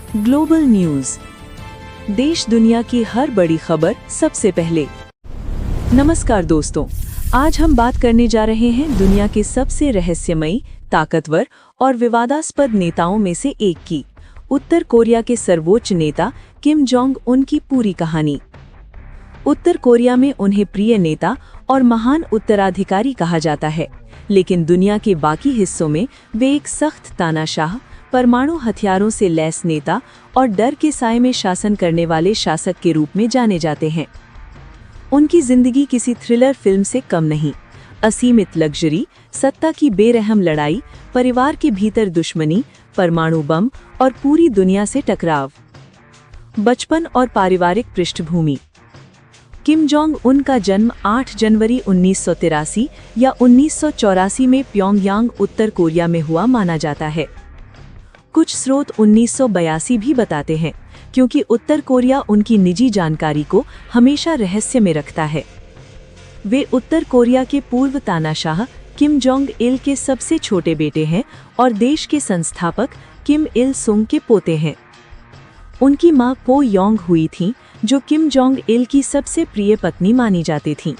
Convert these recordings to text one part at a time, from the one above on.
Global news, देश दुनिया की हर बड़ी खबर सबसे पहले। नमस्कार दोस्तों, आज हम बात करने जा रहे हैं दुनिया के सबसे रहस्यमयी, ताकतवर और विवादास्पद नेताओं में से एक की, उत्तर कोरिया के सर्वोच्च नेता किम जोंग उन की पूरी कहानी। उत्तर कोरिया में उन्हें प्रिय नेता और महान उत्तराधिकारी कहा जाता है, लेकिन दुनिया के बाकी हिस्सों में वे एक सख्त तानाशाह, परमाणु हथियारों से लैस नेता और डर के साए में शासन करने वाले शासक के रूप में जाने जाते हैं। उनकी जिंदगी किसी थ्रिलर फिल्म से कम नहीं। असीमित लग्जरी, सत्ता की बेरहम लड़ाई, परिवार के भीतर दुश्मनी, परमाणु बम और पूरी दुनिया से टकराव। बचपन और पारिवारिक पृष्ठभूमि। किम जोंग उन का जन्म 8 जनवरी 1983 या 1984 में प्योंगयांग, उत्तर कोरिया में हुआ माना जाता है। कुछ स्रोत 1982 भी बताते हैं, क्योंकि उत्तर कोरिया उनकी निजी जानकारी को हमेशा रहस्य में रखता है। वे उत्तर कोरिया के पूर्व तानाशाह किम जोंग इल के सबसे छोटे बेटे हैं और देश के संस्थापक किम इल सुंग के पोते हैं। उनकी मां पो योंग हुई थीं, जो किम जोंग इल की सबसे प्रिय पत्नी मानी जाती थीं।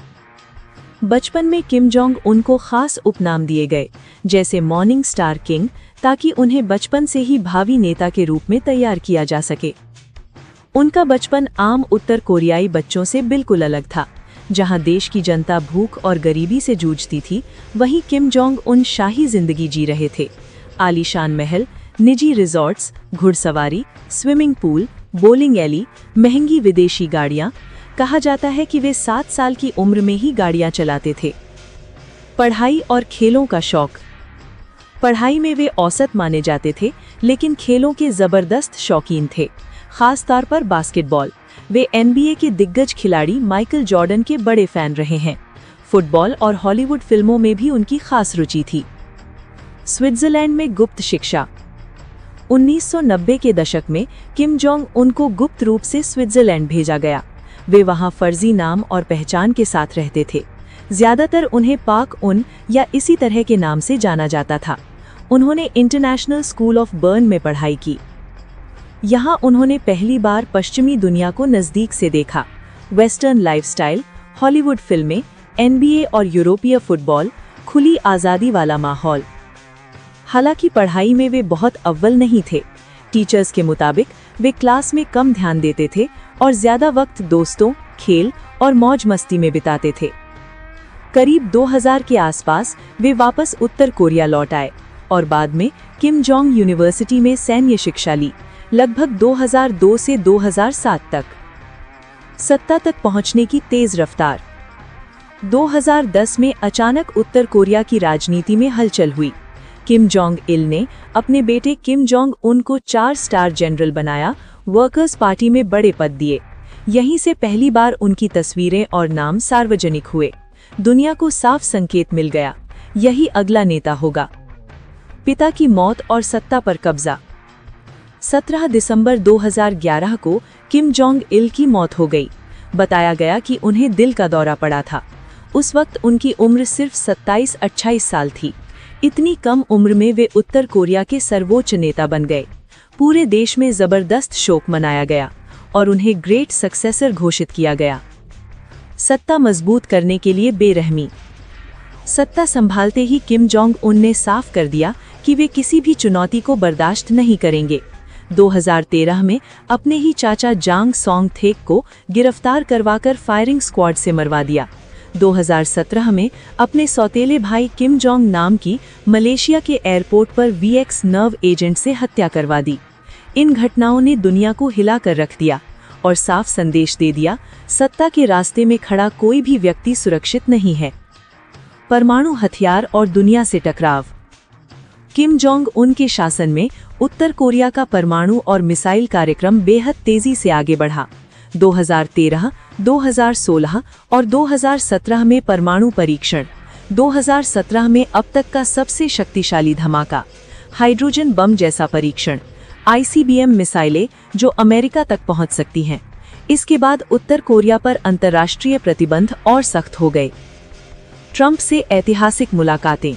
बचपन में किम जोंग उनको खास उपनाम दिए गए, जैसे मॉर्निंग स्टार किंग, ताकि उन्हें बचपन से ही भावी नेता के रूप में तैयार किया जा सके। उनका बचपन आम उत्तर कोरियाई बच्चों से बिल्कुल अलग था। जहां देश की जनता भूख और गरीबी से जूझती थी, वहीं किम जोंग उन शाही जिंदगी जी रहे थे। आलीशान महल, निजी रिजॉर्ट्स, घुड़सवारी, स्विमिंग पूल, बोलिंग एली, महंगी विदेशी गाड़ियां। कहा जाता है कि वे 7 साल की उम्र में ही गाड़ियां चलाते थे। पढ़ाई और खेलों का शौक। पढ़ाई में वे औसत माने जाते थे, लेकिन खेलों के जबरदस्त शौकीन थे, खास तौर पर बास्केटबॉल। वे NBA के दिग्गज खिलाड़ी माइकल जॉर्डन के बड़े फैन रहे हैं। फुटबॉल और हॉलीवुड फिल्मों में भी उनकी खास रुचि थी। स्विट्जरलैंड में गुप्त शिक्षा। 1990 के दशक में किम जोंग उनको गुप्त रूप से स्विट्जरलैंड भेजा गया। वे वहां फर्जी नाम और पहचान के साथ रहते थे। ज्यादातर उन्हें पाक उन या इसी तरह के नाम से जाना जाता था। उन्होंने इंटरनेशनल स्कूल ऑफ बर्न में पढ़ाई की। यहाँ उन्होंने पहली बार पश्चिमी दुनिया को नज़दीक से देखा। वेस्टर्न लाइफस्टाइल, हॉलीवुड फिल्में, NBA और यूरोपीय फुटबॉल, खुली आज़ादी वाला माहौल। हालांकि पढ़ाई में वे बहुत अव्वल नहीं थे। टीचर्स के मुताबिक वे क्लास में कम ध्यान देते थे और ज़्यादा वक्त दोस्तों, खेल और मौज मस्ती में बिताते थे। करीब 2000 के आसपास वे वापस उत्तर कोरिया लौट आए और बाद में किम जोंग यूनिवर्सिटी में सैन्य शिक्षा ली, लगभग 2002 से 2007 तक। सत्ता तक पहुंचने की तेज रफ्तार। 2010 में अचानक उत्तर कोरिया की राजनीति में हलचल हुई। किम जोंग इल ने अपने बेटे किम जोंग उन को 4 स्टार जनरल बनाया, वर्कर्स पार्टी में बड़े पद दिए। यहीं से पहली बार उनकी तस्वीरें और नाम सार्वजनिक हुए। दुनिया को साफ संकेत मिल गया, यही अगला नेता होगा। पिता की मौत और सत्ता पर कब्जा। 17 दिसंबर 2011 को किम जोंग इल की मौत हो गई। बताया गया कि उन्हें दिल का दौरा पड़ा था। उस वक्त उनकी उम्र सिर्फ 27-28 साल थी। इतनी कम उम्र में वे उत्तर कोरिया के सर्वोच्च नेता बन गए। पूरे देश में जबरदस्त शोक मनाया गया और उन्हें ग्रेट सक्सेसर घोषित किया गया। सत्ता मजबूत करने के लिए बेरहमी। सत्ता संभालते ही किम जोंग उन ने साफ कर दिया कि वे किसी भी चुनौती को बर्दाश्त नहीं करेंगे। 2013 में अपने ही चाचा जांग सोंग थेक को गिरफ्तार करवाकर फायरिंग स्क्वाड से मरवा दिया। 2017 में अपने सौतेले भाई किम जोंग नाम की मलेशिया के एयरपोर्ट पर VX नर्व एजेंट से हत्या करवा दी। इन घटनाओं ने दुनिया को हिला कर रख दिया और साफ संदेश दे दिया, सत्ता के रास्ते में खड़ा कोई भी व्यक्ति सुरक्षित नहीं है। परमाणु हथियार और दुनिया से टकराव। किम जोंग उन के शासन में उत्तर कोरिया का परमाणु और मिसाइल कार्यक्रम बेहद तेजी से आगे बढ़ा। 2013, 2016 और 2017 में परमाणु परीक्षण। 2017 में अब तक का सबसे शक्तिशाली धमाका, हाइड्रोजन बम जैसा परीक्षण, ICBM मिसाइलें जो अमेरिका तक पहुंच सकती हैं। इसके बाद उत्तर कोरिया पर अंतर्राष्ट्रीय प्रतिबंध और सख्त हो गए। ट्रंप से ऐतिहासिक मुलाकातें।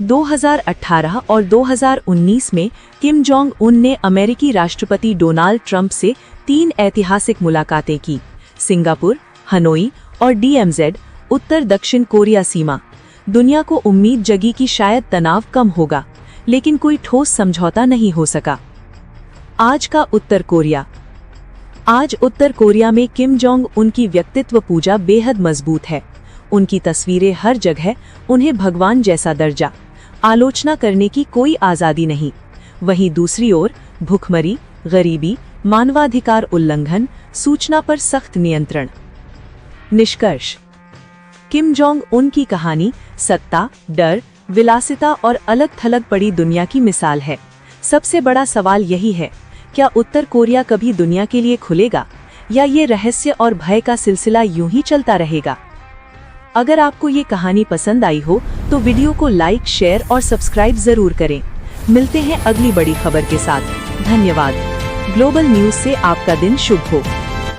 2018 और 2019 में किम जोंग उन ने अमेरिकी राष्ट्रपति डोनाल्ड ट्रंप से 3 ऐतिहासिक मुलाकातें की। सिंगापुर, हनोई और DMZ, उत्तर दक्षिण कोरिया सीमा। दुनिया को उम्मीद जगी कि शायद तनाव कम होगा, लेकिन कोई ठोस समझौता नहीं हो सका। आज का उत्तर कोरिया। आज उत्तर कोरिया में किम जोंग उन की व्यक्तित्व पूजा बेहद मजबूत है। उनकी तस्वीरें हर जगह, उन्हें भगवान जैसा दर्जा, आलोचना करने की कोई आज़ादी नहीं। वहीं दूसरी ओर भूखमरी, गरीबी, मानवाधिकार उल्लंघन, सूचना पर सख्त नियंत्रण। निष्कर्ष: किम जोंग उन की कहानी सत्ता, डर, विलासिता और अलग थलग पड़ी दुनिया की मिसाल है। सबसे बड़ा सवाल यही है, क्या उत्तर कोरिया कभी दुनिया के लिए खुलेगा, या ये रहस्य और भय का सिलसिला यूं ही चलता रहेगा? अगर आपको ये कहानी पसंद आई हो तो वीडियो को लाइक, शेयर और सब्सक्राइब जरूर करें। मिलते हैं अगली बड़ी खबर के साथ। धन्यवाद। ग्लोबल न्यूज से आपका दिन शुभ हो।